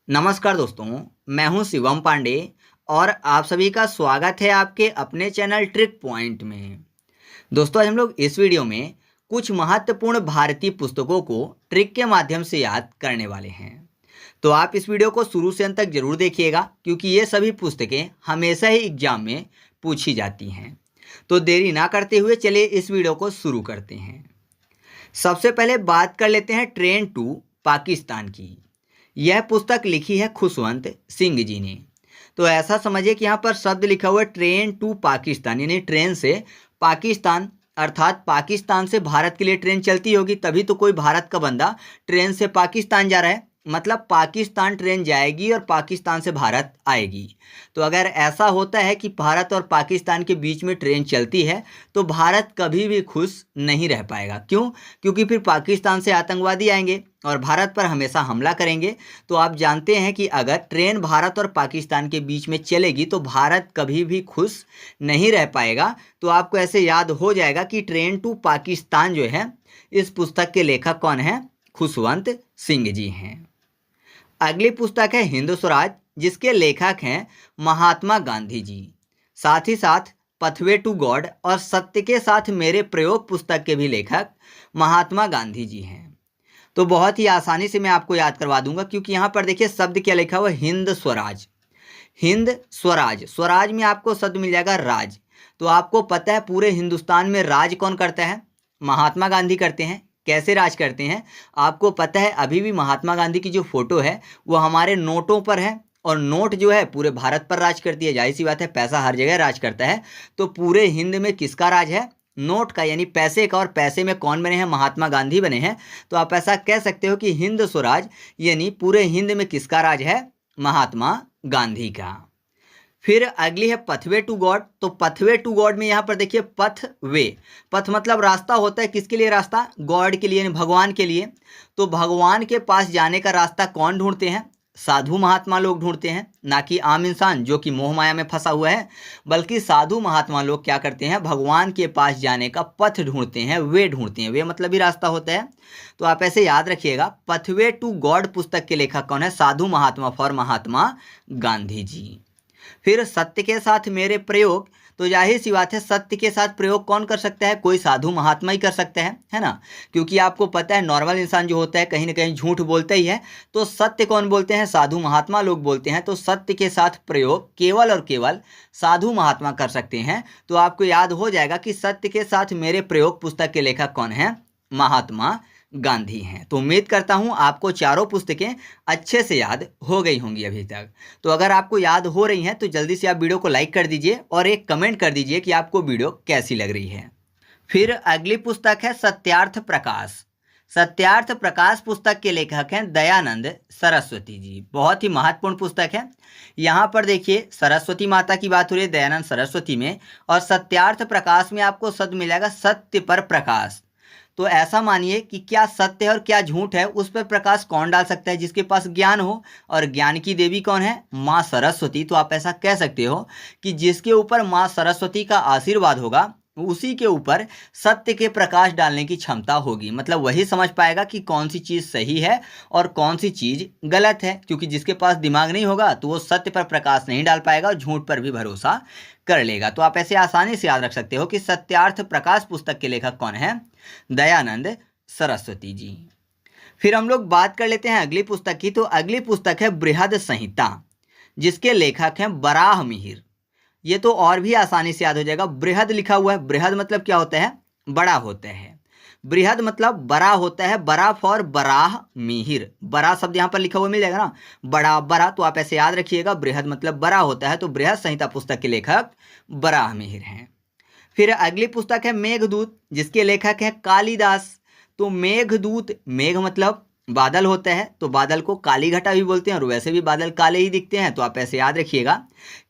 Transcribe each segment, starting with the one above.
नमस्कार दोस्तों, मैं हूं शिवम पांडे और आप सभी का स्वागत है आपके अपने चैनल ट्रिक पॉइंट में। दोस्तों, आज हम लोग इस वीडियो में कुछ महत्वपूर्ण भारतीय पुस्तकों को ट्रिक के माध्यम से याद करने वाले हैं। तो आप इस वीडियो को शुरू से अंत तक जरूर देखिएगा क्योंकि ये सभी पुस्तकें हमेशा ही एग्जाम में पूछी जाती हैं। तो देरी ना करते हुए चलिए इस वीडियो को शुरू करते हैं। सबसे पहले बात कर लेते हैं ट्रेन टू पाकिस्तान की। यह पुस्तक लिखी है खुशवंत सिंह जी ने। तो ऐसा समझिए कि यहाँ पर शब्द लिखा हुआ है ट्रेन टू पाकिस्तान, यानी ट्रेन से पाकिस्तान, अर्थात पाकिस्तान से भारत के लिए ट्रेन चलती होगी तभी तो कोई भारत का बंदा ट्रेन से पाकिस्तान जा रहा है, मतलब पाकिस्तान ट्रेन जाएगी और पाकिस्तान से भारत आएगी। तो अगर ऐसा होता है कि भारत और पाकिस्तान के बीच में ट्रेन चलती है तो भारत कभी भी खुश नहीं रह पाएगा। क्यों? क्योंकि फिर पाकिस्तान से आतंकवादी आएंगे और भारत पर हमेशा हमला करेंगे। तो आप जानते हैं कि अगर ट्रेन भारत और पाकिस्तान के बीच में चलेगी तो भारत कभी भी खुश नहीं रह पाएगा। तो आपको ऐसे याद हो जाएगा कि ट्रेन टू पाकिस्तान जो है, इस पुस्तक के लेखक कौन है? खुशवंत सिंह जी हैं। अगली पुस्तक है हिंद स्वराज, जिसके लेखक हैं महात्मा गांधी जी। साथ ही साथ पथवे टू गॉड और सत्य के साथ मेरे प्रयोग पुस्तक के भी लेखक महात्मा गांधी जी हैं। तो बहुत ही आसानी से मैं आपको याद करवा दूंगा क्योंकि यहाँ पर देखिए शब्द क्या लिखा हुआ है, हिंद स्वराज। हिंद स्वराज, स्वराज में आपको शब्द मिल जाएगा राज। तो आपको पता है पूरे हिंदुस्तान में राज कौन करता है? महात्मा गांधी करते हैं। कैसे राज करते हैं? आपको पता है अभी भी महात्मा गांधी की जो फोटो है वो हमारे नोटों पर है और नोट जो है पूरे भारत पर राज करती है। जाहिर सी बात है, पैसा हर जगह राज करता है। तो पूरे हिंद में किसका राज है? नोट का, यानी पैसे का। और पैसे में कौन बने हैं? महात्मा गांधी बने हैं। तो आप ऐसा कह सकते हो कि हिंद स्वराज यानी पूरे हिंद में किसका राज है? महात्मा गांधी का। फिर अगली है पथवे टू गॉड। तो पथवे टू गॉड में यहाँ पर देखिए पथ वे, पथ मतलब रास्ता होता है। किसके लिए रास्ता? गॉड के लिए, यानी भगवान के लिए। तो भगवान के पास जाने का रास्ता कौन ढूंढते हैं? साधु महात्मा लोग ढूंढते हैं, ना कि आम इंसान जो कि मोह माया में फंसा हुआ है। बल्कि साधु महात्मा लोग क्या करते हैं? भगवान के पास जाने का पथ ढूंढते हैं, वे ढूंढते हैं। वे मतलब भी रास्ता होता है। तो आप ऐसे याद रखिएगा, पथवे टू गॉड पुस्तक के लेखक कौन है? साधु महात्मा फॉर महात्मा गांधी जी। फिर सत्य के साथ मेरे प्रयोग। तो जाहिर सी बात है, सत्य के साथ प्रयोग कौन कर सकता है? कोई साधु महात्मा ही कर सकते हैं, है ना। क्योंकि आपको पता है नॉर्मल इंसान जो होता है कहीं ना कहीं झूठ बोलता ही है। तो सत्य कौन बोलते हैं? साधु महात्मा लोग बोलते हैं। तो सत्य के साथ प्रयोग केवल और केवल साधु महात्मा कर सकते हैं। तो आपको याद हो जाएगा कि सत्य के साथ मेरे प्रयोग पुस्तक के लेखक कौन है? महात्मा गांधी हैं। तो उम्मीद करता हूं आपको चारों पुस्तकें अच्छे से याद हो गई होंगी अभी तक। तो अगर आपको याद हो रही हैं तो जल्दी से आप वीडियो को लाइक कर दीजिए और एक कमेंट कर दीजिए कि आपको वीडियो कैसी लग रही है। फिर अगली पुस्तक है सत्यार्थ प्रकाश। सत्यार्थ प्रकाश पुस्तक के लेखक हैं दयानंद सरस्वती जी। बहुत ही महत्वपूर्ण पुस्तक है। यहाँ पर देखिए सरस्वती माता की बात हो रही है दयानंद सरस्वती में, और सत्यार्थ प्रकाश में आपको शब्द मिलेगा सत्य पर प्रकाश। तो ऐसा मानिए कि क्या सत्य है और क्या झूठ है उस पर प्रकाश कौन डाल सकता है? जिसके पास ज्ञान हो, और ज्ञान की देवी कौन है? माँ सरस्वती। तो आप ऐसा कह सकते हो कि जिसके ऊपर माँ सरस्वती का आशीर्वाद होगा उसी के ऊपर सत्य के प्रकाश डालने की क्षमता होगी। मतलब वही समझ पाएगा कि कौन सी चीज़ सही है और कौन सी चीज़ गलत है। क्योंकि जिसके पास दिमाग नहीं होगा तो वो सत्य पर प्रकाश नहीं डाल पाएगा और झूठ पर भी भरोसा कर लेगा। तो आप ऐसे आसानी से याद रख सकते हो कि सत्यार्थ प्रकाश पुस्तक के लेखक कौन है? दयानंद सरस्वती जी। फिर हम लोग बात कर लेते हैं अगली पुस्तक की। तो अगली पुस्तक है बृहद संहिता, जिसके लेखक हैं बराह मिहिर। ये तो और भी आसानी से याद हो जाएगा। बृहद लिखा हुआ है। बृहद मतलब क्या होता है? बड़ा होता है। बृहद मतलब बड़ा होता है। बड़ा फॉर बराह मिहिर। बड़ा शब्द यहाँ पर लिखा हुआ मिल जाएगा ना, बड़ा बड़ा। तो आप ऐसे याद रखिएगा, बृहद मतलब बड़ा होता है। तो बृहद संहिता पुस्तक के लेखक बराह मिहिर हैं। फिर अगली पुस्तक है मेघदूत, जिसके लेखक हैं कालिदास। तो मेघदूत, मेघ मतलब बादल होता है, तो बादल को काली घटा भी बोलते हैं और वैसे भी बादल काले ही दिखते हैं। तो आप ऐसे याद रखिएगा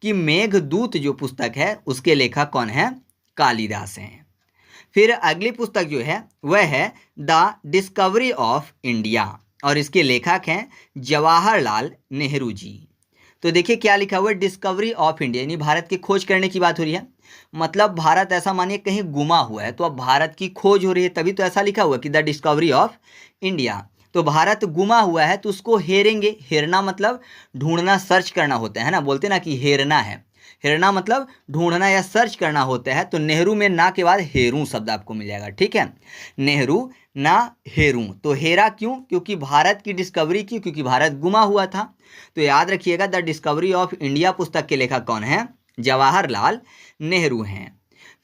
कि मेघदूत जो पुस्तक है उसके लेखक कौन है? कालिदास हैं। फिर अगली पुस्तक जो है वह है द डिस्कवरी ऑफ इंडिया, और इसके लेखक हैं जवाहरलाल नेहरू जी। तो देखिए क्या लिखा हुआ है, डिस्कवरी ऑफ इंडिया, यानी भारत की खोज करने की बात हो रही है। मतलब भारत ऐसा मानिए कहीं गुमा हुआ है तो अब भारत की खोज हो रही है, तभी तो ऐसा लिखा हुआ है कि द डिस्कवरी ऑफ इंडिया। तो भारत गुमा हुआ है तो उसको हेरेंगे। हेरना मतलब ढूंढना, सर्च करना होता है ना, बोलते ना कि हेरना है। हेरना मतलब ढूंढना या सर्च करना होता है। तो नेहरू में ना के बाद हेरू शब्द आपको मिल जाएगा, ठीक है। नेहरू ना हेरू, तो हेरा क्यों? क्योंकि भारत की डिस्कवरी की, क्योंकि भारत गुमा हुआ था। तो याद रखिएगा, द डिस्कवरी ऑफ इंडिया पुस्तक के लेखक कौन है? जवाहरलाल नेहरू हैं।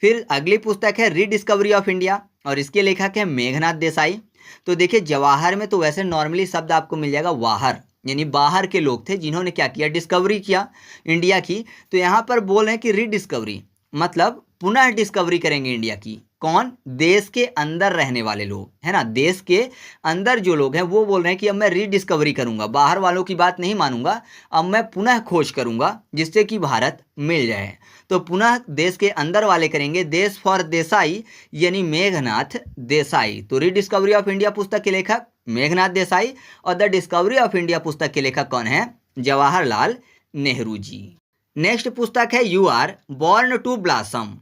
फिर अगली पुस्तक है रीडिस्कवरी ऑफ इंडिया, और इसके लेखक है मेघनाथ देसाई। तो देखिए, जवाहर में तो वैसे नॉर्मली शब्द आपको मिल जाएगा वाहर, यानी बाहर के लोग थे जिन्होंने क्या किया, डिस्कवरी किया इंडिया की। तो यहाँ पर बोल रहे हैं कि रीडिस्कवरी मतलब पुनः डिस्कवरी करेंगे इंडिया की। कौन? देश के अंदर रहने वाले लोग, है ना, देश के अंदर जो लोग हैं वो बोल रहे हैं कि अब मैं रीडिस्कवरी करूंगा, बाहर वालों की बात नहीं मानूंगा, अब मैं पुनः खोज करूंगा जिससे कि भारत मिल जाए। तो पुनः देश के अंदर वाले करेंगे, देश फॉर देसाई यानी मेघनाथ देसाई। तो रीडिस्कवरी ऑफ इंडिया पुस्तक के लेखक मेघनाथ देसाई, और द डिस्कवरी ऑफ इंडिया पुस्तक के लेखक कौन है? जवाहरलाल नेहरू जी। नेक्स्ट पुस्तक है you are born to blossom,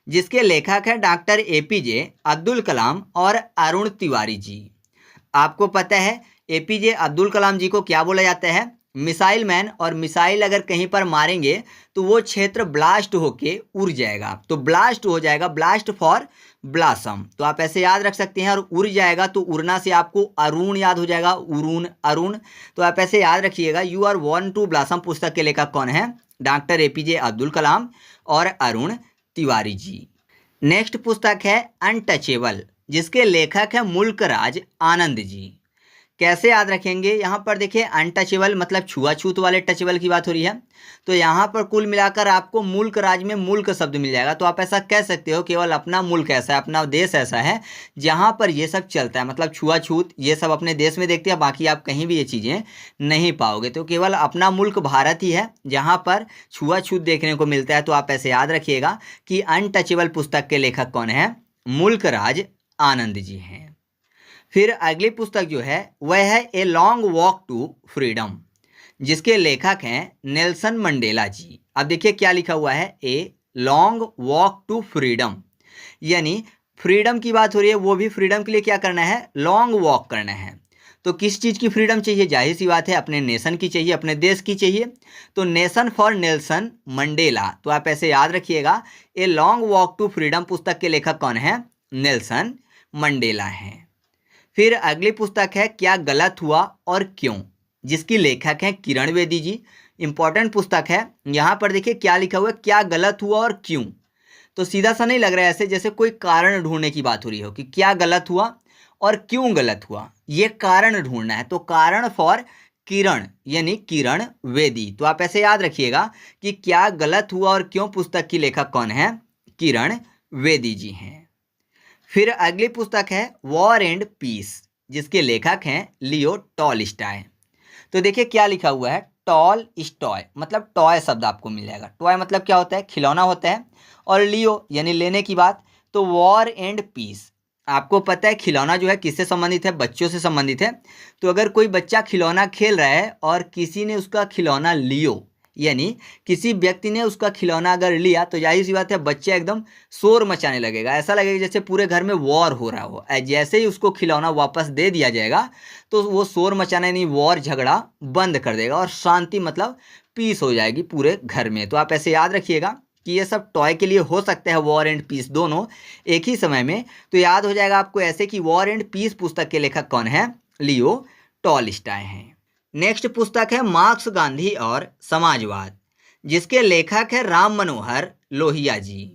जिसके लेखक है डॉक्टर एपीजे अब्दुल कलाम और अरुण तिवारी जी। आपको पता है एपीजे अब्दुल कलाम जी को क्या बोला जाता है? Missile man. और मिसाइल अगर कहीं पर मारेंगे तो वो क्षेत्र ब्लास्ट होके उड़ जाएगा, तो ब्लास्ट हो जाएगा, ब्लास्ट फॉर ब्लासम। तो आप ऐसे याद रख सकते हैं। और उड़ जाएगा तो उड़ना से आपको अरुण याद हो जाएगा, उरुण, अरुण। तो आप ऐसे याद रखिएगा, you are born to blossom पुस्तक के लेखक कौन है? डॉक्टर एपीजे अब्दुल कलाम और अरुण तिवारी जी। नेक्स्ट पुस्तक है अनटचेबल, जिसके लेखक है मुल्कराज आनंद जी। कैसे याद रखेंगे? यहाँ पर देखिए, अनटचेबल मतलब छुआछूत वाले टचेबल की बात हो रही है। तो यहाँ पर कुल मिलाकर आपको मुल्क राज में मुल्क शब्द मिल जाएगा। तो आप ऐसा कह सकते हो, केवल अपना मुल्क ऐसा है, अपना देश ऐसा है जहाँ पर ये सब चलता है, मतलब छुआछूत ये सब अपने देश में देखते हैं, बाकी आप कहीं भी ये चीज़ें नहीं पाओगे। तो केवल अपना मुल्क भारत ही है जहाँ पर छुआछूत देखने को मिलता है। तो आप ऐसे याद रखिएगा कि अनटचेबल पुस्तक के लेखक कौन है? मुल्कराज आनंद जी हैं। फिर अगली पुस्तक जो है वह है a long walk to freedom, जिसके लेखक हैं नेल्सन मंडेला जी। अब देखिए क्या लिखा हुआ है, a long walk to freedom, यानी फ्रीडम की बात हो रही है। वो भी फ्रीडम के लिए क्या करना है? लॉन्ग वॉक करना है। तो किस चीज़ की फ्रीडम चाहिए? जाहिर सी बात है अपने नेशन की चाहिए, अपने देश की चाहिए। तो नेशन फॉर नेल्सन मंडेला। तो आप ऐसे याद रखिएगा, a long walk to freedom पुस्तक के लेखक कौन है? नेल्सन मंडेला हैं। फिर अगली पुस्तक है क्या गलत हुआ और क्यों, जिसकी लेखक है किरण बेदी जी। इंपॉर्टेंट पुस्तक है। यहाँ पर देखिए क्या लिखा हुआ है, क्या गलत हुआ और क्यों। तो सीधा सा नहीं लग रहा है ऐसे जैसे कोई कारण ढूंढने की बात हो रही हो कि क्या गलत हुआ और क्यों गलत हुआ, ये कारण ढूंढना है। तो कारण फॉर किरण यानी किरण बेदी। तो आप ऐसे याद रखिएगा कि क्या गलत हुआ और क्यों पुस्तक की लेखक कौन है? किरण बेदी जी हैं। फिर अगली पुस्तक है वॉर एंड पीस, जिसके लेखक हैं लियो टॉलस्टॉय। तो देखिए क्या लिखा हुआ है, टॉलस्टॉय मतलब टॉय शब्द आपको मिल जाएगा। टॉय मतलब क्या होता है? खिलौना होता है। और लियो यानी लेने की बात। तो वॉर एंड पीस, आपको पता है खिलौना जो है किससे संबंधित है? बच्चों से संबंधित है। तो अगर कोई बच्चा खिलौना खेल रहा है और किसी ने उसका खिलौना लियो, यानी किसी व्यक्ति ने उसका खिलौना अगर लिया, तो जाहिर सी बात है बच्चा एकदम शोर मचाने लगेगा। ऐसा लगेगा जैसे पूरे घर में वॉर हो रहा हो। जैसे ही उसको खिलौना वापस दे दिया जाएगा तो वो शोर मचाना यानी वॉर, झगड़ा बंद कर देगा और शांति मतलब पीस हो जाएगी पूरे घर में। तो आप ऐसे याद रखिएगा कि ये सब टॉय के लिए हो सकता है, वॉर एंड पीस दोनों एक ही समय में। तो याद हो जाएगा आपको ऐसे कि वॉर एंड पीस पुस्तक के लेखक कौन है? लियो टॉलस्टॉय हैं। नेक्स्ट पुस्तक है मार्क्स, गांधी और समाजवाद, जिसके लेखक है राम मनोहर लोहिया जी।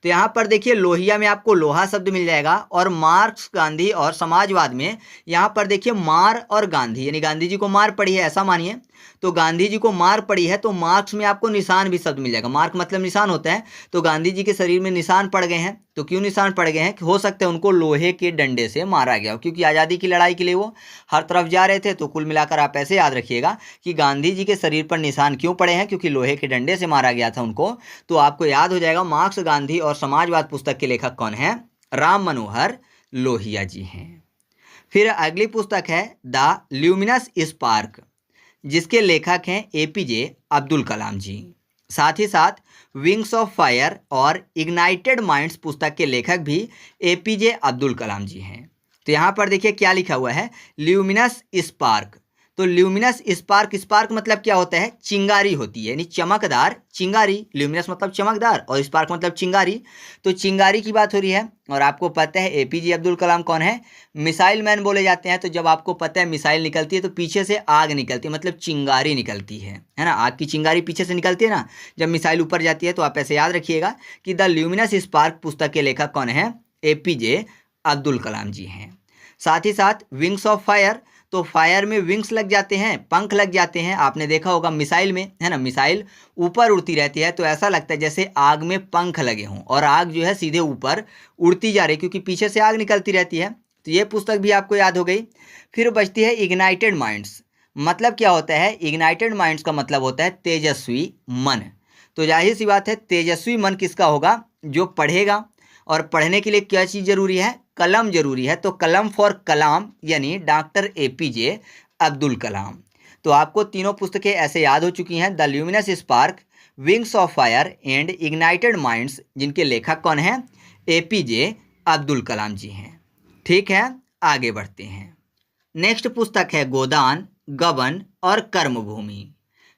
तो यहाँ पर देखिए लोहिया में आपको लोहा शब्द मिल जाएगा, और मार्क्स, गांधी और समाजवाद में यहाँ पर देखिए मार और गांधी, यानी गांधी जी को मार पड़ी है ऐसा मानिए। तो गांधी जी को मार पड़ी है तो मार्क्स में आपको निशान भी शब्द मिल जाएगा। मार्क मतलब निशान होता है। तो गांधी जी के शरीर में निशान पड़ गए हैं। तो क्यों निशान पड़ गए हैं? हो सकता है उनको लोहे के डंडे से मारा गया हो, क्योंकि आज़ादी की लड़ाई के लिए वो हर तरफ जा रहे थे। तो कुल मिलाकर आप ऐसे याद रखिएगा कि गांधी जी के शरीर पर निशान क्यों पड़े हैं? क्योंकि लोहे के डंडे से मारा गया था उनको। तो आपको याद हो जाएगा मार्क्स, गांधी और समाजवाद पुस्तक के लेखक कौन है? राम मनोहर लोहिया जी हैं। फिर अगली पुस्तक है द ल्यूमिनस स्पार्क, जिसके लेखक हैं एपीजे अब्दुल कलाम जी। साथ ही साथ विंग्स ऑफ फायर और इग्नाइटेड माइंड्स पुस्तक के लेखक भी एपीजे अब्दुल कलाम जी हैं। तो यहाँ पर देखिए क्या लिखा हुआ है, ल्यूमिनस स्पार्क। तो ल्यूमिनस स्पार्क, स्पार्क मतलब क्या होता है, चिंगारी होती है, यानी चमकदार चिंगारी। ल्यूमिनस मतलब चमकदार और स्पार्क मतलब चिंगारी। तो चिंगारी की बात हो रही है। और आपको पता है एपीजे अब्दुल कलाम कौन है, मिसाइल मैन बोले जाते हैं। तो जब आपको पता है मिसाइल निकलती है तो पीछे से आग निकलती है, मतलब चिंगारी निकलती है ना, आग की चिंगारी पीछे से निकलती है ना जब मिसाइल ऊपर जाती है। तो आप ऐसे याद रखिएगा कि द ल्यूमिनस स्पार्क पुस्तक के लेखक कौन है, एपीजे अब्दुल कलाम जी हैं। साथ ही साथ विंग्स ऑफ फायर, तो फायर में विंग्स लग जाते हैं, पंख लग जाते हैं। आपने देखा होगा मिसाइल में, है ना, मिसाइल ऊपर उड़ती रहती है तो ऐसा लगता है जैसे आग में पंख लगे हों और आग जो है सीधे ऊपर उड़ती जा रही है, क्योंकि पीछे से आग निकलती रहती है। तो ये पुस्तक भी आपको याद हो गई। फिर बचती है इग्नाइटेड माइंड्स। मतलब क्या होता है, इग्नाइटेड माइंड्स का मतलब होता है तेजस्वी मन। तो जाहिर सी बात है तेजस्वी मन किसका होगा, जो पढ़ेगा। और पढ़ने के लिए क्या चीज़ जरूरी है, कलम जरूरी है। तो कलम फॉर कलाम यानी डॉक्टर एपीजे अब्दुल कलाम। तो आपको तीनों पुस्तकें ऐसे याद हो चुकी हैं, the luminous spark, wings of fire and ignited minds, जिनके लेखक कौन हैं, एपीजे अब्दुल कलाम जी हैं। ठीक है, आगे बढ़ते हैं। नेक्स्ट पुस्तक है गोदान, गबन और कर्मभूमि,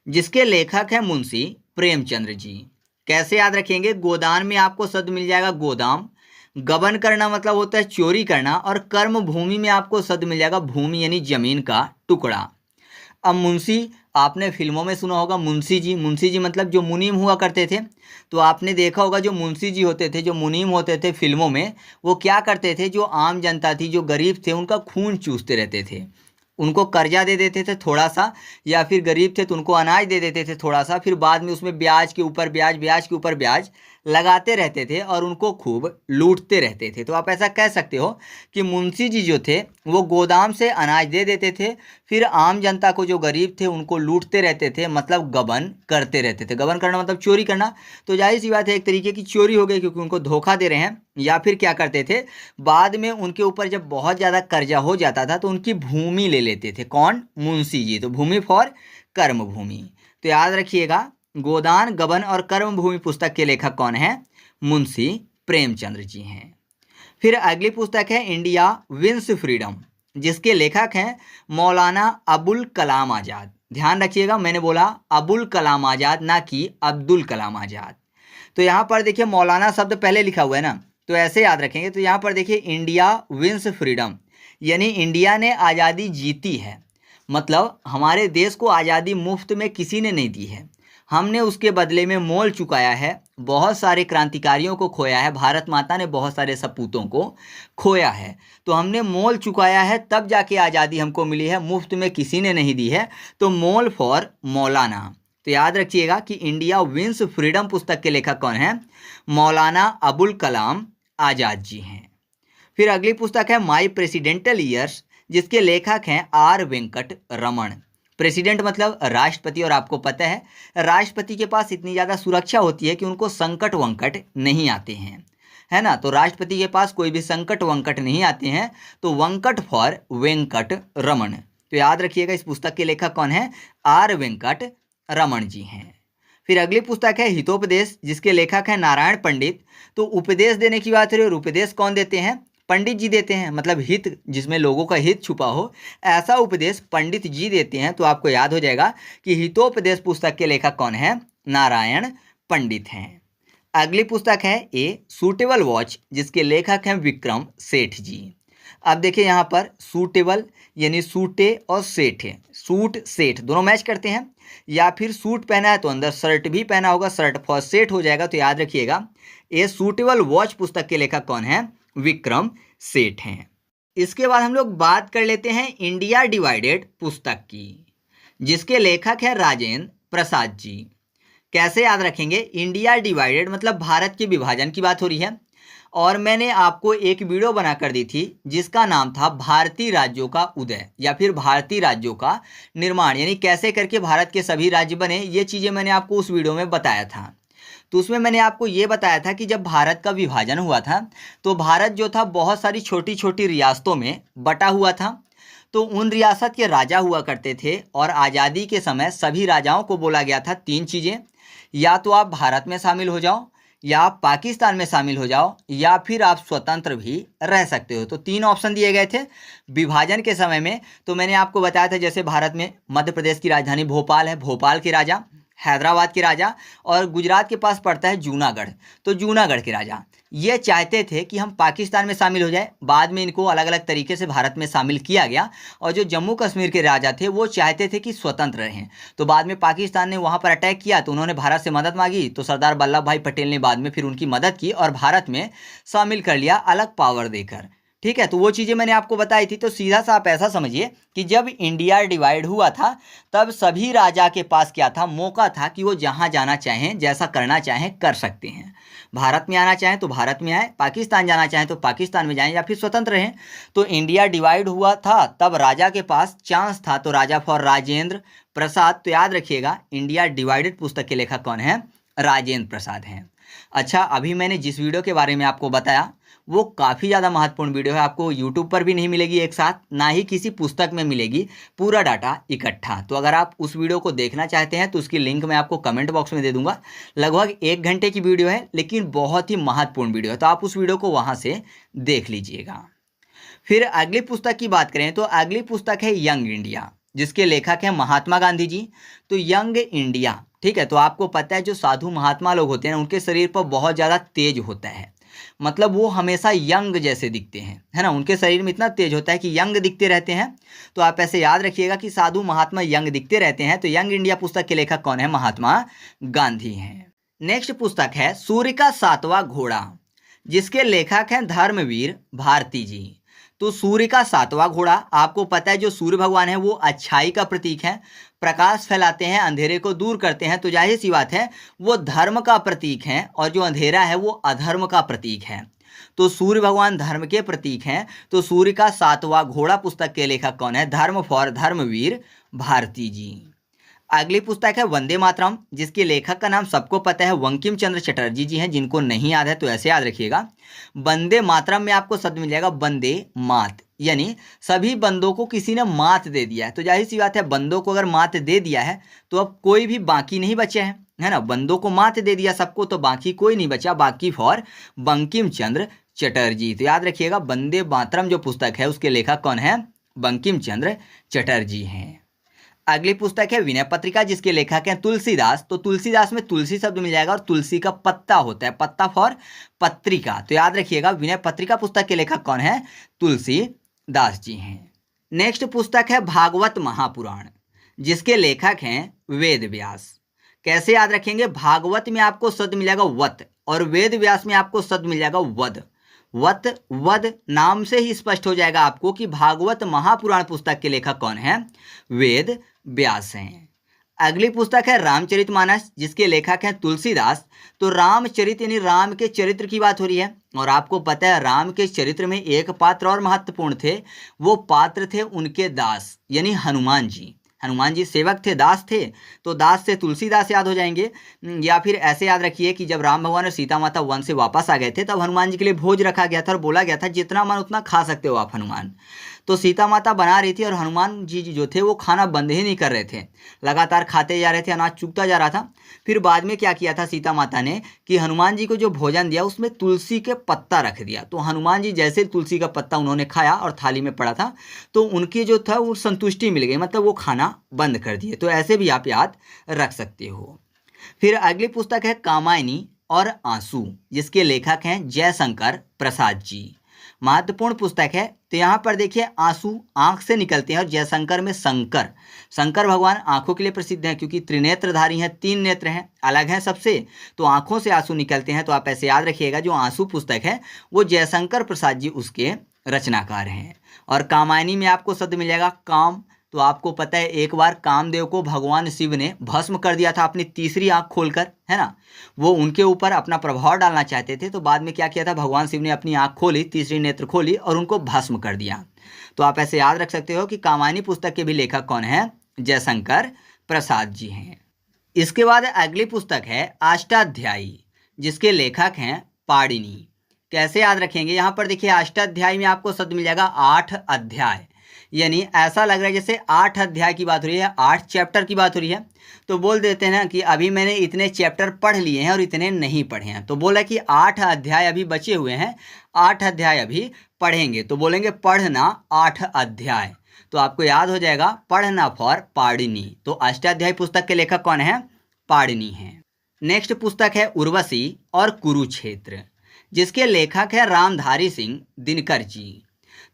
जिसके लेखक हैं मुंशी प्रेमचंद्र जी। कैसे याद रखेंगे, गोदान में आपको शब्द मिल जाएगा गोदाम, गबन करना मतलब होता है चोरी करना, और कर्म भूमि में आपको शब्द मिल जाएगा भूमि यानी जमीन का टुकड़ा। अब मुंशी, आपने फिल्मों में सुना होगा मुंशी जी, मुंशी जी मतलब जो मुनीम हुआ करते थे। तो आपने देखा होगा जो मुंशी जी होते थे, जो मुनीम होते थे फिल्मों में, वो क्या करते थे, जो आम जनता थी, जो गरीब थे, उनका खून चूसते रहते थे। उनको कर्जा दे देते थे थोड़ा सा, या फिर गरीब थे तो उनको अनाज दे देते थे थोड़ा सा, फिर बाद में उसमें ब्याज के ऊपर ब्याज, ब्याज के ऊपर ब्याज लगाते रहते थे और उनको खूब लूटते रहते थे। तो आप ऐसा कह सकते हो कि मुंशी जी जो थे वो गोदाम से अनाज दे देते थे, फिर आम जनता को, जो गरीब थे, उनको लूटते रहते थे, मतलब गबन करते रहते थे। गबन करना मतलब चोरी करना। तो जाहिर सी बात है एक तरीके की चोरी हो गई, क्योंकि उनको धोखा दे रहे हैं। या फिर क्या करते थे, बाद में उनके ऊपर जब बहुत ज़्यादा कर्जा हो जाता था तो उनकी भूमि ले लेते थे। कौन, मुंशी जी। तो भूमि फॉर कर्म भूमि। तो याद रखिएगा गोदान, गबन और कर्म भूमि पुस्तक के लेखक कौन है, मुंशी प्रेमचंद्र जी हैं। फिर अगली पुस्तक है इंडिया विंस फ्रीडम, जिसके लेखक हैं मौलाना अबुल कलाम आज़ाद। ध्यान रखिएगा, मैंने बोला अबुल कलाम आज़ाद, ना कि अब्दुल कलाम आज़ाद। तो यहाँ पर देखिए मौलाना शब्द पहले लिखा हुआ है ना, तो ऐसे याद रखेंगे। तो यहाँ पर देखिए इंडिया विंस फ्रीडम, यानी इंडिया ने आज़ादी जीती है, मतलब हमारे देश को आज़ादी मुफ्त में किसी ने नहीं दी है, हमने उसके बदले में मोल चुकाया है, बहुत सारे क्रांतिकारियों को खोया है, भारत माता ने बहुत सारे सपूतों को खोया है। तो हमने मोल चुकाया है, तब जाके आज़ादी हमको मिली है, मुफ्त में किसी ने नहीं दी है। तो मोल फॉर मौलाना। तो याद रखिएगा कि इंडिया विंस फ्रीडम पुस्तक के लेखक कौन हैं, मौलाना अबुल कलाम आज़ाद जी हैं। फिर अगली पुस्तक है माई प्रेसिडेंटल ईयर्स, जिसके लेखक हैं आर वेंकट रमन। प्रेसिडेंट मतलब राष्ट्रपति, और आपको पता है राष्ट्रपति के पास इतनी ज़्यादा सुरक्षा होती है कि उनको संकट वंकट नहीं आते हैं, है ना। तो राष्ट्रपति के पास कोई भी संकट वंकट नहीं आते हैं। तो वंकट फॉर वेंकट रमन। तो याद रखिएगा इस पुस्तक के लेखक कौन है, आर वेंकट रमन जी हैं। फिर अगली पुस्तक है हितोपदेश, जिसके लेखक हैं नारायण पंडित। तो उपदेश देने की बात है, और उपदेश कौन देते हैं, पंडित जी देते हैं, मतलब हित, जिसमें लोगों का हित छुपा हो, ऐसा उपदेश पंडित जी देते हैं। तो आपको याद हो जाएगा कि हितोपदेश पुस्तक के लेखक कौन है, नारायण पंडित हैं। अगली पुस्तक है ए सूटेबल वॉच, जिसके लेखक हैं विक्रम सेठ जी। अब देखिए यहाँ पर सूटेबल यानी सूटे और सेठ है, सूट सेठ दोनों मैच करते हैं, या फिर सूट पहना है तो अंदर शर्ट भी पहना होगा, शर्ट फॉर सेठ हो जाएगा। तो याद रखिएगा ए सूटेबल वॉच पुस्तक के लेखक कौन है, विक्रम सेठ हैं। इसके बाद हम लोग बात कर लेते हैं इंडिया डिवाइडेड पुस्तक की, जिसके लेखक है राजेंद्र प्रसाद जी। कैसे याद रखेंगे, इंडिया डिवाइडेड मतलब भारत के विभाजन की बात हो रही है। और मैंने आपको एक वीडियो बनाकर दी थी जिसका नाम था भारतीय राज्यों का उदय, या फिर भारतीय राज्यों का निर्माण, यानी कैसे करके भारत के सभी राज्य बने। ये चीज़ें मैंने आपको उस वीडियो में बताया था। तो उसमें मैंने आपको ये बताया था कि जब भारत का विभाजन हुआ था तो भारत जो था बहुत सारी छोटी छोटी रियासतों में बटा हुआ था। तो उन रियासत के राजा हुआ करते थे, और आज़ादी के समय सभी राजाओं को बोला गया था तीन चीज़ें, या तो आप भारत में शामिल हो जाओ, या आप पाकिस्तान में शामिल हो जाओ या फिर आप स्वतंत्र भी रह सकते हो। तो 3 ऑप्शन दिए गए थे विभाजन के समय में। तो मैंने आपको बताया था जैसे भारत में मध्य प्रदेश की राजधानी भोपाल है, भोपाल के राजा, हैदराबाद के राजा, और गुजरात के पास पड़ता है जूनागढ़, तो जूनागढ़ के राजा ये चाहते थे कि हम पाकिस्तान में शामिल हो जाए। बाद में इनको अलग अलग तरीके से भारत में शामिल किया गया। और जो जम्मू कश्मीर के राजा थे वो चाहते थे कि स्वतंत्र रहें। तो बाद में पाकिस्तान ने वहाँ पर अटैक किया तो उन्होंने भारत से मदद मांगी, तो सरदार वल्लभ भाई पटेल ने बाद में फिर उनकी मदद की और भारत में शामिल कर लिया अलग पावर देकर। ठीक है, तो वो चीज़ें मैंने आपको बताई थी। तो सीधा सा आप ऐसा समझिए कि जब इंडिया डिवाइड हुआ था तब सभी राजा के पास क्या था, मौका था कि वो जहाँ जाना चाहें, जैसा करना चाहें कर सकते हैं। भारत में आना चाहें तो भारत में आए, पाकिस्तान जाना चाहें तो पाकिस्तान में जाएं, या फिर स्वतंत्र रहें। तो इंडिया डिवाइड हुआ था तब राजा के पास चांस था, तो राजा फॉर राजेंद्र प्रसाद। तो याद रखिएगा इंडिया डिवाइडेड पुस्तक के लेखक कौन है, राजेंद्र प्रसाद हैं। अच्छा, अभी मैंने जिस वीडियो के बारे में आपको बताया वो काफ़ी ज़्यादा महत्वपूर्ण वीडियो है। आपको यूट्यूब पर भी नहीं मिलेगी एक साथ, ना ही किसी पुस्तक में मिलेगी पूरा डाटा इकट्ठा। तो अगर आप उस वीडियो को देखना चाहते हैं तो उसकी लिंक मैं आपको कमेंट बॉक्स में दे दूंगा। लगभग 1 घंटे की वीडियो है, लेकिन बहुत ही महत्वपूर्ण वीडियो है, तो आप उस वीडियो को वहाँ से देख लीजिएगा। फिर अगली पुस्तक की बात करें तो अगली पुस्तक है यंग इंडिया, जिसके लेखक हैं महात्मा गांधी जी। तो यंग इंडिया, ठीक है, तो आपको पता है जो साधु महात्मा लोग होते हैं उनके शरीर पर बहुत ज़्यादा तेज होता है, मतलब वो हमेशा यंग जैसे दिखते हैं, है ना, उनके शरीर में इतना तेज होता है कि यंग दिखते रहते हैं। तो आप ऐसे याद रखिएगा कि साधु महात्मा यंग दिखते रहते हैं। तो यंग इंडिया पुस्तक के लेखक कौन है, महात्मा गांधी हैं। नेक्स्ट पुस्तक है सूर्य का 7वां घोड़ा, जिसके लेखक हैं धर्मवीर भारती जी। तो सूर्य का 7वां घोड़ा, आपको पता है जो सूर्य भगवान है वो अच्छाई का प्रतीक है, प्रकाश फैलाते हैं, अंधेरे को दूर करते हैं। तो जाहिर सी बात है वो धर्म का प्रतीक हैं, और जो अंधेरा है वो अधर्म का प्रतीक है। तो सूर्य भगवान धर्म के प्रतीक हैं। तो सूर्य का 7वां घोड़ा पुस्तक के लेखक कौन है, धर्म फॉर धर्मवीर भारती जी। अगली पुस्तक है वंदे मातरम, जिसके लेखक का नाम सबको पता है बंकिम चंद्र चटर्जी जी हैं। जिनको नहीं याद है तो ऐसे याद रखिएगा, वंदे मातरम में आपको शब्द मिल जाएगा वंदे मात, यानी सभी बंदों को किसी ने मात दे दिया है। तो जाहिर सी बात है बंदों को अगर मात दे दिया है तो अब कोई भी बाकी नहीं बचे हैं, है ना, बंदों को मात दे दिया सबको तो बाकी कोई नहीं बचा, बाकी फॉर बंकिम चंद्र चटर्जी। तो याद रखिएगा वंदे मातरम जो पुस्तक है उसके लेखक कौन है, बंकिम चंद्र चटर्जी हैं। अगली पुस्तक है विनय पत्रिका, जिसके लेखक हैं तुलसीदास। तो तुलसीदास में तुलसी शब्द मिल जाएगा और तुलसी का पत्ता होता है, पत्ता फॉर पत्रिका। तो याद रखिएगा विनय पत्रिका पुस्तक के लेखक कौन है, तुलसीदास जी हैं। नेक्स्ट पुस्तक है भागवत महापुराण, जिसके लेखक हैं वेद व्यास। कैसे याद रखेंगे, भागवत में आपको शब्द मिल जाएगा वत और वेद व्यास में आपको शब्द मिल जाएगा वद। वत वद नाम से ही स्पष्ट हो जाएगा आपको कि भागवत महापुराण पुस्तक के लेखक कौन है, वेद व्यास हैं। अगली पुस्तक है रामचरितमानस, जिसके लेखक हैं तुलसीदास। तो रामचरित यानी राम के चरित्र की बात हो रही है, और आपको पता है राम के चरित्र में एक पात्र और महत्वपूर्ण थे, वो पात्र थे उनके दास यानी हनुमान जी। हनुमान जी सेवक थे, दास थे, तो दास से तुलसीदास याद हो जाएंगे। या फिर ऐसे याद रखिए कि जब राम भगवान और सीता माता वन से वापस आ गए थे तब हनुमान जी के लिए भोज रखा गया था और बोला गया था जितना मन उतना खा सकते हो आप हनुमान। तो सीता माता बना रही थी और हनुमान जी जो थे वो खाना बंद ही नहीं कर रहे थे, लगातार खाते जा रहे थे, अनाज चुगता जा रहा था। फिर बाद में क्या किया था सीता माता ने कि हनुमान जी को जो भोजन दिया उसमें तुलसी के पत्ता रख दिया। तो हनुमान जी जैसे तुलसी का पत्ता उन्होंने खाया और थाली में पड़ा था तो उनकी जो था वो संतुष्टि मिल गई, मतलब वो खाना बंद कर दिए। तो ऐसे भी आप याद रख सकते हो। फिर अगली पुस्तक है कामायनी और आंसू, जिसके लेखक हैं जयशंकर प्रसाद जी। महत्वपूर्ण पुस्तक है। तो यहाँ पर देखिए आंसू आंख से निकलते हैं और जयशंकर में शंकर, शंकर भगवान आंखों के लिए प्रसिद्ध हैं क्योंकि त्रिनेत्रधारी हैं, 3 नेत्र हैं, अलग हैं सबसे, तो आंखों से आंसू निकलते हैं। तो आप ऐसे याद रखिएगा जो आंसू पुस्तक है वो जयशंकर प्रसाद जी उसके रचनाकार हैं। और कामायनी में आपको शब्द मिल जाएगा काम। तो आपको पता है एक बार कामदेव को भगवान शिव ने भस्म कर दिया था अपनी तीसरी आंख खोलकर, है ना, वो उनके ऊपर अपना प्रभाव डालना चाहते थे। तो बाद में क्या किया था, भगवान शिव ने अपनी आंख खोली, तीसरी नेत्र खोली और उनको भस्म कर दिया। तो आप ऐसे याद रख सकते हो कि कामायनी पुस्तक के भी लेखक कौन है, जयशंकर प्रसाद जी हैं। इसके बाद अगली पुस्तक है अष्टाध्यायी, जिसके लेखक हैं पाणिनि। कैसे याद रखेंगे, यहाँ पर देखिए अष्टाध्यायी में आपको शब्द मिल जाएगा 8 अध्याय, यानी ऐसा लग रहा है जैसे 8 अध्याय की बात हो रही है, 8 चैप्टर की बात हो रही है। तो बोल देते हैं ना कि अभी मैंने इतने चैप्टर पढ़ लिए हैं और इतने नहीं पढ़े हैं, तो बोला कि 8 अध्याय अभी बचे हुए हैं, 8 अध्याय अभी पढ़ेंगे। तो बोलेंगे पढ़ना 8 अध्याय। तो आपको याद हो जाएगा पढ़ना फॉर पाणिनि। तो अष्टाध्यायी पुस्तक के लेखक कौन है? पाणिनि हैं। नेक्स्ट पुस्तक है उर्वशी और कुरुक्षेत्र, जिसके लेखक है रामधारी सिंह दिनकर जी।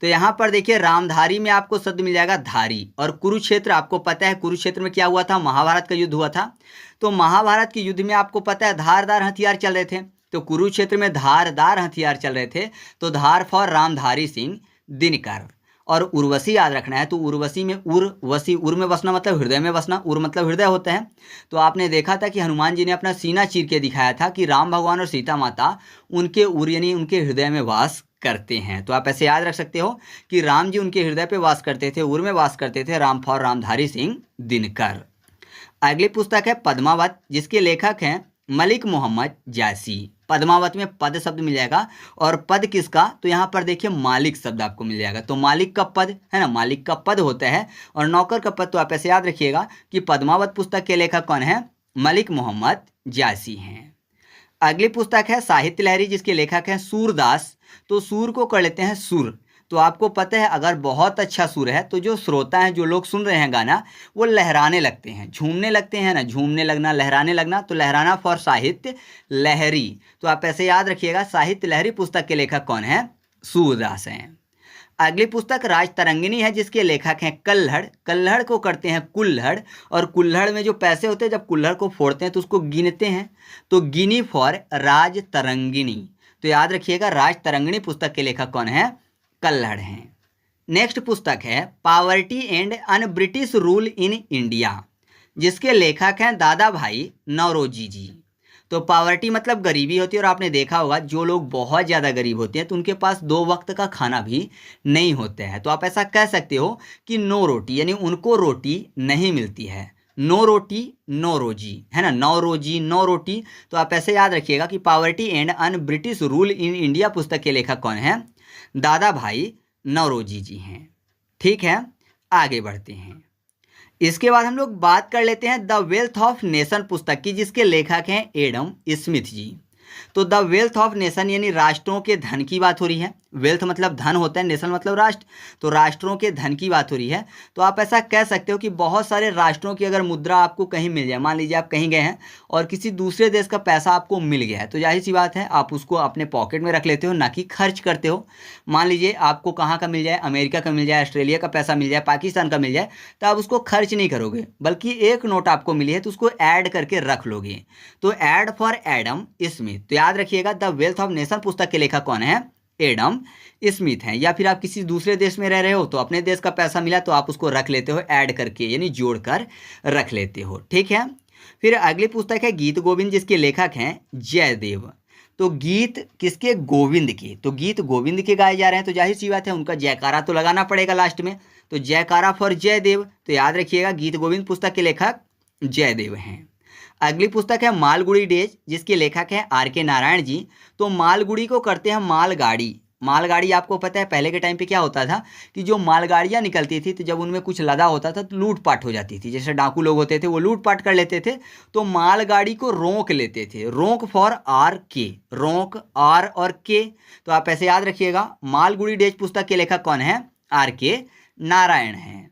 तो यहाँ पर देखिए रामधारी में आपको शब्द मिल जाएगा धारी, और कुरुक्षेत्र आपको पता है कुरुक्षेत्र में क्या हुआ था, महाभारत का युद्ध हुआ था। तो महाभारत के युद्ध में आपको पता है धारदार हथियार चल रहे थे, तो कुरुक्षेत्र में धारदार हथियार चल रहे थे, तो धार फॉर रामधारी सिंह दिनकर। और उर्वशी याद रखना है, तो उर्वशी में उर्वशी, उर में बसना मतलब हृदय में बसना, उर मतलब हृदय होता है। तो आपने देखा था कि हनुमान जी ने अपना सीना चीर के दिखाया था कि राम भगवान और सीता माता उनके उर यानी उनके हृदय में वास करते हैं। तो आप ऐसे याद रख सकते हो कि राम जी उनके हृदय पे वास करते थे, उर में वास करते थे, राम फॉर रामधारी सिंह दिनकर। अगली पुस्तक है पद्मावत, जिसके लेखक हैं मलिक मोहम्मद जैसी। पद्मावत में पद शब्द मिल जाएगा, और पद किसका, तो यहाँ पर देखिए मालिक शब्द आपको मिल जाएगा। तो मालिक का पद है ना, मालिक का पद होता है, और नौकर का पद। तो आप ऐसे याद रखिएगा कि पद्मावत पुस्तक के लेखक कौन है? मलिक मोहम्मद जैसी हैं। अगली पुस्तक है साहित्य लहरी, जिसके लेखक हैं सूरदास। तो सूर को कर लेते हैं सुर। तो आपको पता है अगर बहुत अच्छा सुर है तो जो श्रोता हैं, जो लोग सुन रहे हैं गाना, वो लहराने लगते हैं, झूमने लगते हैं ना, झूमने लगना, लहराने लगना। तो लहराना फॉर साहित्य लहरी। तो आप ऐसे याद रखिएगा साहित्य लहरी पुस्तक के लेखक कौन है? सूरदास हैं। अगली पुस्तक राजतरंगिणी है, जिसके लेखक हैं कल्हड़। कल्हड़ को करते हैं कुल्हड़, और कुल्हड़ में जो पैसे होते हैं जब कुल्हड़ को फोड़ते हैं तो उसको गिनते हैं, तो गिनी फॉर राजतरंगिणी। तो याद रखिएगा राजतरंगिणी पुस्तक के लेखक कौन है? कल्हड़ हैं। नेक्स्ट पुस्तक है poverty and un British rule in India, जिसके लेखक हैं दादा भाई नौरोजी जी। तो पॉवर्टी मतलब गरीबी होती है, और आपने देखा होगा जो लोग बहुत ज़्यादा गरीब होते हैं तो उनके पास 2 वक्त का खाना भी नहीं होता है। तो आप ऐसा कह सकते हो कि नो रोटी, यानी उनको रोटी नहीं मिलती है। नो रोटी नो रोजी, है ना, नो रोजी नो रोटी। तो आप ऐसे याद रखिएगा कि poverty and un British rule in India पुस्तक के लेखक कौन है? दादा भाई नौरोजी जी हैं। ठीक है, आगे बढ़ते हैं। इसके बाद हम लोग बात कर लेते हैं द वेल्थ ऑफ नेशन पुस्तक की, जिसके लेखक हैं एडम स्मिथ जी। तो द वेल्थ ऑफ नेशन यानी राष्ट्रों के धन की बात हो रही है। वेल्थ मतलब धन होता है, नेशन मतलब राष्ट्र, तो राष्ट्रों के धन की बात हो रही है। तो आप ऐसा कह सकते हो कि बहुत सारे राष्ट्रों की अगर मुद्रा आपको कहीं मिल जाए, मान लीजिए आप कहीं गए हैं और किसी दूसरे देश का पैसा आपको मिल गया है, तो जाहिर सी बात है आप उसको अपने पॉकेट में रख लेते हो, ना कि खर्च करते हो। मान लीजिए आपको कहाँ का मिल जाए, अमेरिका का मिल जाए, ऑस्ट्रेलिया का पैसा मिल जाए, पाकिस्तान का मिल जाए, तो आप उसको खर्च नहीं करोगे, बल्कि एक नोट आपको मिली है तो उसको ऐड करके रख लोगे। तो ऐड फॉर एडम स्मिथ। तो याद रखिएगा द वेल्थ ऑफ नेशन पुस्तक के लेखक कौन है? एडम स्मिथ हैं। या फिर आप किसी दूसरे देश में रह रहे हो तो अपने देश का पैसा मिला तो आप उसको रख लेते हो ऐड करके, यानी जोड़कर रख लेते हो। ठीक है, फिर अगली पुस्तक है गीत गोविंद, जिसके लेखक हैं जयदेव। तो गीत किसके? गोविंद के। तो गीत गोविंद के गाए जा रहे हैं, तो जाहिर सी बात है उनका जयकारा तो लगाना पड़ेगा लास्ट में, तो जयकारा फॉर जयदेव। तो याद रखिएगा गीत गोविंद पुस्तक के लेखक जयदेव हैं। अगली पुस्तक है मालगुड़ी डेज, जिसके लेखक हैं आर के नारायण जी। तो मालगुड़ी को करते हैं मालगाड़ी। मालगाड़ी आपको पता है पहले के टाइम पे क्या होता था कि जो मालगाड़ियाँ निकलती थी तो जब उनमें कुछ लदा होता था तो लूटपाट हो जाती थी, जैसे डाकू लोग होते थे वो लूटपाट कर लेते थे, तो मालगाड़ी को रोक लेते थे। रोक फॉर आर के, रोक आर और के। तो आप ऐसे याद रखिएगा मालगुड़ी डेज पुस्तक के लेखक कौन है? आर के नारायण हैं।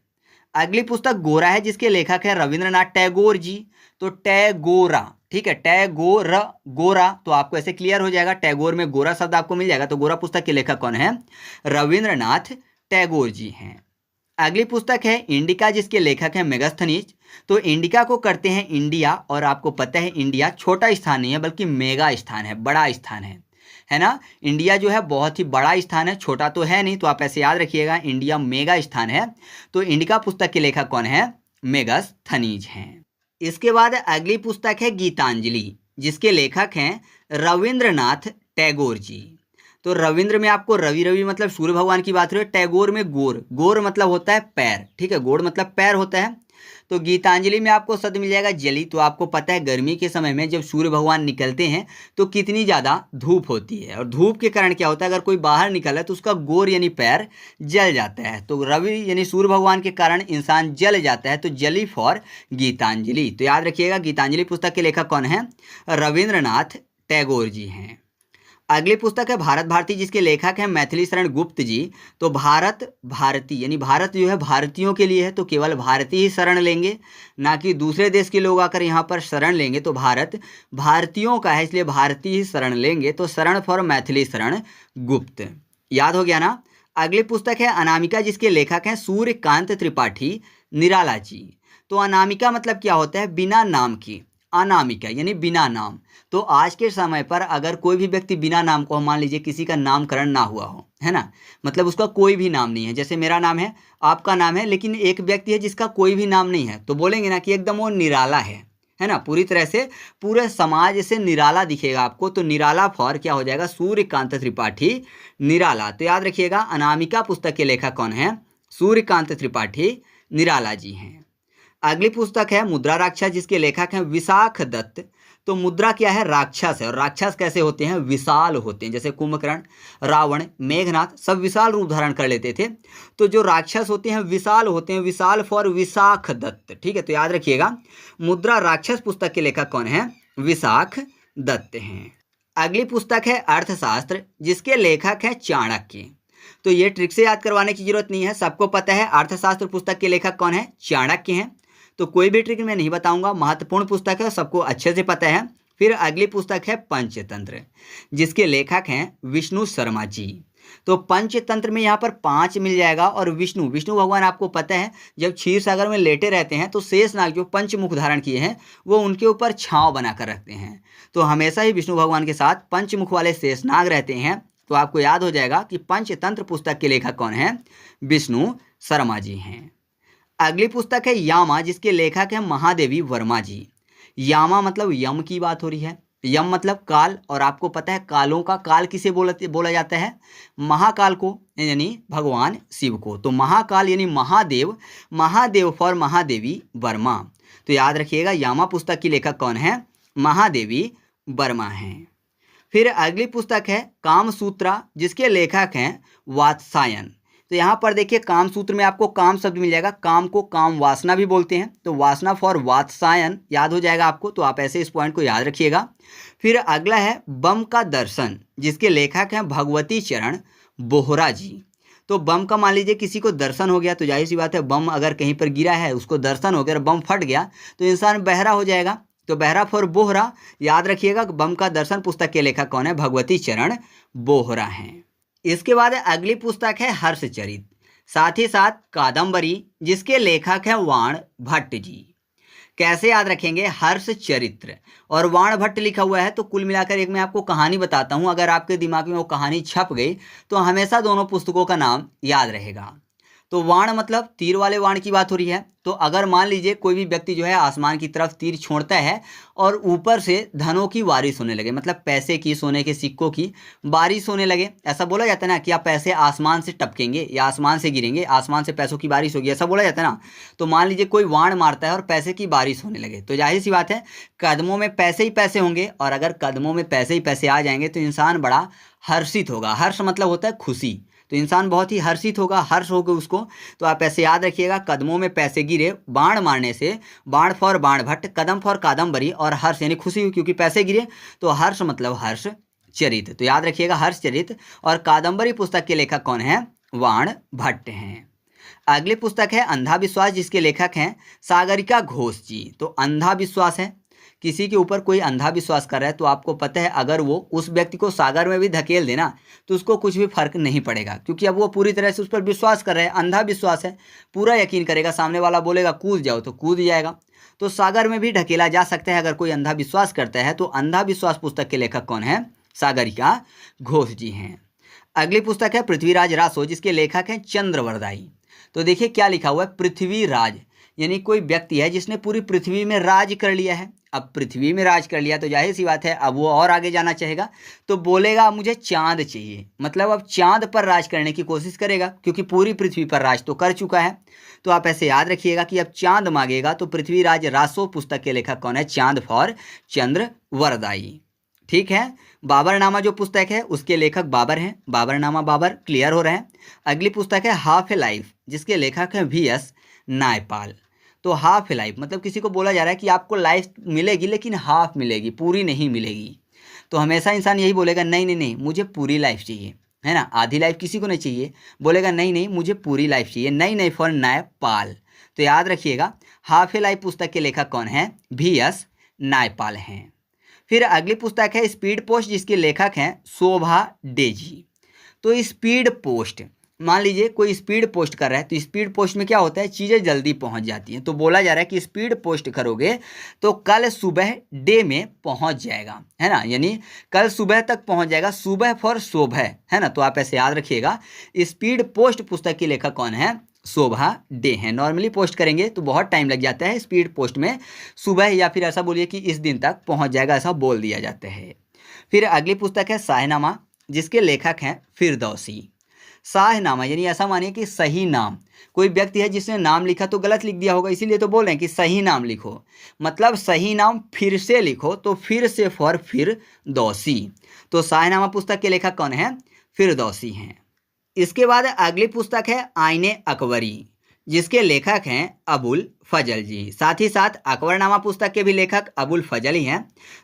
अगली पुस्तक गोरा है, जिसके लेखक है रविंद्रनाथ टैगोर जी। तो टैगोरा, ठीक है, टैगोर गोरा, तो आपको ऐसे क्लियर हो जाएगा, टैगोर में गोरा शब्द आपको मिल जाएगा। तो गोरा पुस्तक के लेखक कौन है? रविंद्रनाथ टैगोर जी हैं। अगली पुस्तक है इंडिका, जिसके लेखक हैं मेगास्थनीज। तो इंडिका को करते हैं इंडिया, और आपको पता है इंडिया छोटा स्थान नहीं है बल्कि मेगा स्थान है, बड़ा स्थान है ना। इंडिया जो है बहुत ही बड़ा स्थान है, छोटा तो है नहीं। तो आप ऐसे याद रखिएगा इंडिया मेगा स्थान है। तो इंडिका पुस्तक के लेखक कौन है? मेगास्थनीज हैं। इसके बाद अगली पुस्तक है गीतांजलि, जिसके लेखक हैं रविंद्रनाथ टैगोर जी। तो रविंद्र में आपको रवि, रवि मतलब सूर्य भगवान की बात हो रही है। टैगोर में गोर, गोर मतलब होता है पैर, ठीक है, गोर मतलब पैर होता है। तो गीतांजलि में आपको शब्द मिल जाएगा जली। तो आपको पता है गर्मी के समय में जब सूर्य भगवान निकलते हैं तो कितनी ज़्यादा धूप होती है, और धूप के कारण क्या होता है, अगर कोई बाहर निकला तो उसका गोर यानी पैर जल जाता है। तो रवि यानी सूर्य भगवान के कारण इंसान जल जाता है, तो जली फॉर गीतांजलि। तो याद रखिएगा गीतांजलि पुस्तक के लेखक कौन है, रविंद्रनाथ टैगोर जी हैं। अगली पुस्तक है भारत भारती, जिसके लेखक हैं मैथिली शरण गुप्त जी। तो भारत भारती यानी भारत जो है भारतीयों के लिए है, तो केवल भारतीय ही शरण लेंगे, ना कि दूसरे देश के लोग आकर यहाँ पर शरण लेंगे। तो भारत भारतीयों का है, इसलिए भारतीय ही शरण लेंगे। तो शरण फॉर मैथिली शरण गुप्त। याद हो गया ना। अगली पुस्तक है अनामिका, जिसके लेखक हैं सूर्यकांत त्रिपाठी निराला जी। तो अनामिका मतलब क्या होता है, बिना नाम की। अनामिका यानी बिना नाम। तो आज के समय पर अगर कोई भी व्यक्ति बिना नाम को, मान लीजिए किसी का नामकरण ना हुआ हो, है ना, मतलब उसका कोई भी नाम नहीं है, जैसे मेरा नाम है, आपका नाम है, लेकिन एक व्यक्ति है जिसका कोई भी नाम नहीं है, तो बोलेंगे ना कि एकदम वो निराला है ना, पूरी तरह से पूरे समाज से निराला दिखेगा आपको। तो निराला फॉर क्या हो जाएगा, सूर्यकांत त्रिपाठी निराला। तो याद रखिएगा अनामिका पुस्तक के लेखक कौन है, सूर्यकांत त्रिपाठी निराला जी हैं। अगली पुस्तक है मुद्रा राक्षस, जिसके लेखक हैं विशाख दत्त। तो मुद्रा क्या है, राक्षस है, और राक्षस कैसे होते हैं, विशाल होते हैं। जैसे कुंभकर्ण, रावण, मेघनाथ सब विशाल रूप धारण कर लेते थे, तो जो राक्षस होते हैं विशाल होते हैं। विशाल फॉर विशाख दत्त, ठीक है। तो याद रखिएगा मुद्रा राक्षस पुस्तक के लेखक कौन है, विशाख दत्त हैं। अगली पुस्तक है अर्थशास्त्र, जिसके लेखक हैं चाणक्य। तो ये ट्रिक से याद करवाने की जरूरत नहीं है, सबको पता है अर्थशास्त्र पुस्तक के लेखक कौन है, चाणक्य हैं। तो कोई भी ट्रिक मैं नहीं बताऊंगा, महत्वपूर्ण पुस्तक है, सबको अच्छे से पता है। फिर अगली पुस्तक है पंचतंत्र, जिसके लेखक हैं विष्णु शर्मा जी। तो पंचतंत्र में यहाँ पर 5 मिल जाएगा, और विष्णु भगवान आपको पता है जब क्षीर सागर में लेटे रहते हैं तो शेषनाग जो पंचमुख धारण किए हैं वो उनके ऊपर छांव बनाकर रखते हैं। तो हमेशा ही विष्णु भगवान के साथ पंचमुख वाले शेषनाग रहते हैं। तो आपको याद हो जाएगा कि पंचतंत्र पुस्तक के लेखक कौन है, विष्णु शर्मा जी हैं। अगली पुस्तक है यामा, जिसके लेखक है महादेवी वर्मा जी। यामा मतलब यम की बात हो रही है। यम मतलब काल, और आपको पता है कालों का काल किसे बोला जाता है, महाकाल को, यानी भगवान शिव को। तो महाकाल यानी महादेव, महादेव फॉर महादेवी वर्मा। तो याद रखिएगा यामा पुस्तक की लेखक कौन है, महादेवी वर्मा हैं। फिर अगली पुस्तक है कामसूत्रा, जिसके लेखक हैं वात्सायन। तो यहाँ पर देखिए कामसूत्र में आपको काम शब्द मिल जाएगा, काम को काम वासना भी बोलते हैं, तो वासना फॉर वात्सायन याद हो जाएगा आपको। तो आप ऐसे इस पॉइंट को याद रखिएगा। फिर अगला है बम का दर्शन, जिसके लेखक हैं भगवती चरण बोहरा जी। तो बम का मान लीजिए किसी को दर्शन हो गया, तो जाहिर सी बात है बम अगर कहीं पर गिरा है उसको दर्शन हो गया, बम फट गया तो इंसान बहरा हो जाएगा। तो बहरा फॉर बोहरा याद रखिएगा। बम का दर्शन पुस्तक के लेखक कौन है, भगवती चरण बोहरा हैं। इसके बाद अगली पुस्तक है हर्षचरित, साथ ही साथ कादम्बरी, जिसके लेखक हैं वाण भट्ट जी। कैसे याद रखेंगे, हर्षचरित्र और वाण भट्ट लिखा हुआ है, तो कुल मिलाकर एक मैं आपको कहानी बताता हूं, अगर आपके दिमाग में वो कहानी छप गई तो हमेशा दोनों पुस्तकों का नाम याद रहेगा। तो वाण मतलब तीर वाले वाण की बात हो रही है। तो अगर मान लीजिए कोई भी व्यक्ति जो है आसमान की तरफ तीर छोड़ता है और ऊपर से धनों की बारिश होने लगे, मतलब पैसे की, सोने के सिक्कों की बारिश होने लगे, ऐसा बोला जाता है ना कि आप पैसे आसमान से टपकेंगे या आसमान से गिरेंगे, आसमान से पैसों की बारिश होगी, ऐसा बोला जाता है ना। तो मान लीजिए कोई वाण मारता है और पैसे की बारिश होने लगे, तो जाहिर सी बात है कदमों में पैसे ही पैसे होंगे, और अगर कदमों में पैसे ही पैसे आ जाएंगे तो इंसान बड़ा हर्षित होगा। हर्ष मतलब होता है खुशी, तो इंसान बहुत ही हर्षित होगा, हर्ष होगा उसको। तो आप ऐसे याद रखिएगा, कदमों में पैसे गिरे, बाण मारने से, बाण फॉर बाण भट्ट, कदम फॉर कादम्बरी, और हर्ष यानी खुशी हुई क्योंकि पैसे गिरे, तो हर्ष मतलब हर्ष चरित। तो याद रखिएगा हर्ष चरित और कादम्बरी पुस्तक के लेखक कौन है, वाण भट्ट हैं। अगली पुस्तक है अंधा विश्वास, जिसके लेखक हैं सागरिका घोष जी। तो अंधा विश्वास है, किसी के ऊपर कोई अंधा विश्वास कर रहा है तो आपको पता है अगर वो उस व्यक्ति को सागर में भी धकेल देना तो उसको कुछ भी फर्क नहीं पड़ेगा, क्योंकि अब वो पूरी तरह से उस पर विश्वास कर रहा है, अंधा विश्वास है, पूरा यकीन करेगा, सामने वाला बोलेगा कूद जाओ तो कूद जाएगा। तो सागर में भी ढकेला जा सकता है अगर कोई अंधा विश्वास करता है। तो अंधा विश्वास पुस्तक के लेखक कौन है, सागरिका घोष जी हैं। अगली पुस्तक है पृथ्वीराज रासो, जिसके लेखक हैं चंद्रवरदाई। तो देखिए क्या लिखा हुआ है, पृथ्वीराज यानी कोई व्यक्ति है जिसने पूरी पृथ्वी में राज कर लिया है। अब पृथ्वी में राज कर लिया तो जाहिर सी बात है अब वो और आगे जाना चाहेगा, तो बोलेगा मुझे चांद चाहिए, मतलब अब चांद पर राज करने की कोशिश करेगा, क्योंकि पूरी पृथ्वी पर राज तो कर चुका है। तो आप ऐसे याद रखिएगा कि अब चांद मांगेगा तो पृथ्वीराज रासो पुस्तक के लेखक कौन है? चांद फॉर चंद्रवरदाई। ठीक है। बाबरनामा जो पुस्तक है उसके लेखक बाबर हैं। बाबरनामा बाबर क्लियर हो रहे हैं। अगली पुस्तक है हाफ ए लाइफ, जिसके लेखक हैं वी.एस. नायपाल। तो हाफ ए लाइफ मतलब किसी को बोला जा रहा है कि आपको लाइफ मिलेगी लेकिन हाफ मिलेगी, पूरी नहीं मिलेगी। तो हमेशा इंसान यही बोलेगा नहीं नहीं नहीं मुझे पूरी लाइफ चाहिए, है ना, आधी लाइफ किसी को नहीं चाहिए, बोलेगा नहीं नहीं मुझे पूरी लाइफ चाहिए। नहीं नहीं फॉर नायपाल। तो याद रखिएगा हाफ ए लाइफ पुस्तक के लेखक कौन है? वी.एस. नायपाल हैं। फिर अगली पुस्तक है स्पीड पोस्ट, जिसके लेखक हैं शोभा डेजी। तो स्पीड पोस्ट, मान लीजिए कोई स्पीड पोस्ट कर रहा है तो स्पीड पोस्ट में क्या होता है? चीज़ें जल्दी पहुंच जाती हैं। तो बोला जा रहा है कि स्पीड पोस्ट करोगे तो कल सुबह डे में पहुंच जाएगा, है ना, यानी कल सुबह तक पहुंच जाएगा। सुबह फॉर शोभा, है ना। तो आप ऐसे याद रखिएगा स्पीड पोस्ट पुस्तक के लेखक कौन है? शोभा डे हैं। नॉर्मली पोस्ट करेंगे तो बहुत टाइम लग जाता है, स्पीड पोस्ट में सुबह या फिर ऐसा बोलिए कि इस दिन तक पहुंच जाएगा, ऐसा बोल दिया जाता है। फिर अगली पुस्तक है शाहनामा, जिसके लेखक हैं फिरदौसी। शाहनामा यानी ऐसा मानिए कि सही नाम, कोई व्यक्ति है जिसने नाम लिखा तो गलत लिख दिया होगा, इसीलिए तो बोल रहे हैं कि सही नाम लिखो, मतलब सही नाम फिर से लिखो, तो फिर से फॉर फिरदौसी। तो शाहनामा पुस्तक के लेखक कौन है? फिरदौसी हैं। इसके बाद अगली पुस्तक है आईने अकबरी, जिसके लेखक हैं अबुल फजल जी। साथ ही साथ अकबरनामा पुस्तक के भी लेखक अबुल फजल ही हैं।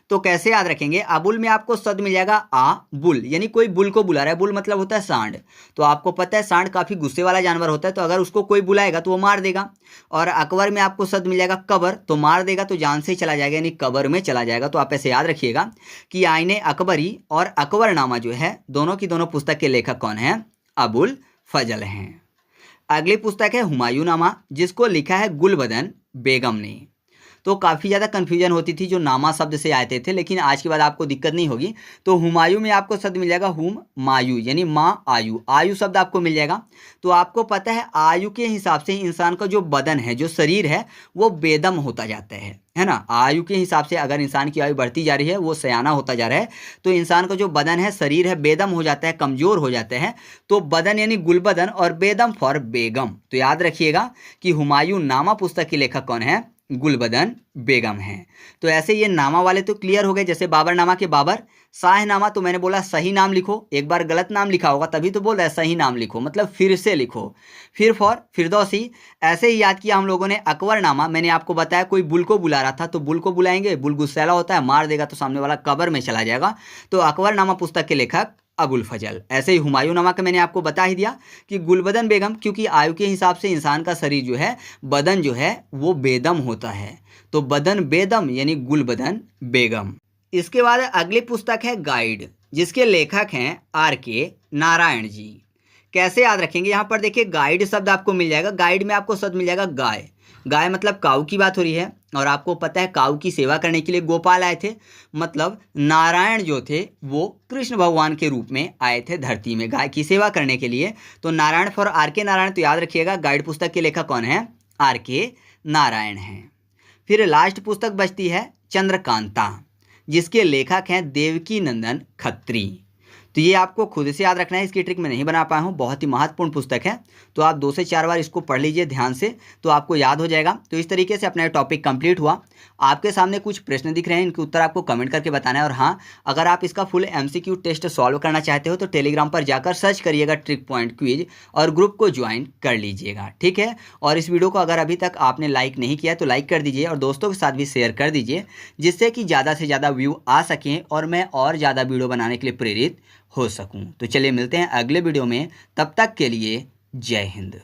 तो कैसे याद रखेंगे? अबुल में आपको शब्द मिल जाएगा आ बुल, यानी कोई बुल को बुला रहा है। बुल मतलब होता है सांड। तो आपको पता है सांड काफ़ी गुस्से वाला जानवर होता है, तो अगर उसको कोई बुलाएगा तो वो मार देगा। और अकबर में आपको शब्द मिल जाएगा कबर, तो मार देगा तो जान से ही चला जाएगा, यानी कबर में चला जाएगा। तो आप ऐसे याद रखिएगा कि आईने अकबरी और अकबरनामा जो है दोनों की दोनों पुस्तक के लेखक कौन हैं? अबुल फजल हैं। अगली पुस्तक है हुमायूंनामा, जिसको लिखा है गुलबदन बेगम ने। तो काफ़ी ज़्यादा कन्फ्यूजन होती थी जो नामा शब्द से आते थे, लेकिन आज के बाद आपको दिक्कत नहीं होगी। तो हुमायूं में आपको शब्द मिल जाएगा हुम मायू, यानी माँ आयु, आयु शब्द आपको मिल जाएगा। तो आपको पता है आयु के हिसाब से इंसान का जो बदन है, जो शरीर है, वो बेदम होता जाता है ना। आयु के हिसाब से अगर इंसान की आयु बढ़ती जा रही है, वो सयाना होता जा रहा है, तो इंसान का जो बदन है, शरीर है, बेदम हो जाता है, कमज़ोर हो जाता है। तो बदन यानी गुलबदन और बेदम फॉर बेगम। तो याद रखिएगा कि हुमायूंनामा पुस्तक के लेखक कौन है? गुलबदन बेगम हैं। तो ऐसे ये नामा वाले तो क्लियर हो गए, जैसे बाबरनामा के बाबर। शाहनामा तो मैंने बोला सही नाम लिखो, एक बार गलत नाम लिखा होगा तभी तो बोल रहा है सही नाम लिखो, मतलब फिर से लिखो। फिर फॉर फिरदौसी। ऐसे ही याद किया हम लोगों ने अकबरनामा, मैंने आपको बताया कोई बुल को बुला रहा था, तो बुल को बुलाएंगे, बुल गुस्सैला होता है, मार देगा तो सामने वाला कब्र में चला जाएगा। तो अकबरनामा पुस्तक के लेखक अबुल फजल। ऐसे ही हुमायूंनामा का मैंने आपको बता ही दिया कि गुलबदन बेगम, क्योंकि आयु के हिसाब से इंसान का शरीर जो है, बदन जो है वो बेदम होता है, तो बदन बेदम यानी गुलबदन बेगम। इसके बाद अगली पुस्तक है गाइड, जिसके लेखक हैं R.K. नारायण जी। कैसे याद रखेंगे? यहाँ पर देखिए गाइड शब्द आपको मिल जाएगा। गाइड में आपको शब्द मिल जाएगा गाय। गाय मतलब काऊ की बात हो रही है, और आपको पता है काऊ की सेवा करने के लिए गोपाल आए थे, मतलब नारायण जो थे वो कृष्ण भगवान के रूप में आए थे धरती में गाय की सेवा करने के लिए। तो नारायण फॉर R.K. नारायण। तो याद रखिएगा गाइड पुस्तक के लेखक कौन है? R.K. नारायण हैं। फिर लास्ट पुस्तक बचती है चंद्रकांता, जिसके लेखक हैं देवकी नंदन खत्री। तो ये आपको खुद से याद रखना है, इसकी ट्रिक मैं नहीं बना पाया हूँ, बहुत ही महत्वपूर्ण पुस्तक है। तो आप 2 से 4 बार इसको पढ़ लीजिए ध्यान से, तो आपको याद हो जाएगा। तो इस तरीके से अपना टॉपिक कंप्लीट हुआ। आपके सामने कुछ प्रश्न दिख रहे हैं, इनके उत्तर आपको कमेंट करके बताना है। और हाँ, अगर आप इसका फुल MCQ टेस्ट सॉल्व करना चाहते हो तो टेलीग्राम पर जाकर सर्च करिएगा ट्रिक पॉइंट क्विज और ग्रुप को ज्वाइन कर लीजिएगा, ठीक है। और इस वीडियो को अगर अभी तक आपने लाइक नहीं किया तो लाइक कर दीजिए और दोस्तों के साथ भी शेयर कर दीजिए, जिससे कि ज़्यादा से ज़्यादा व्यू आ सकें और मैं और ज़्यादा वीडियो बनाने के लिए प्रेरित हो सकूं। तो चलिए मिलते हैं अगले वीडियो में, तब तक के लिए जय हिंद।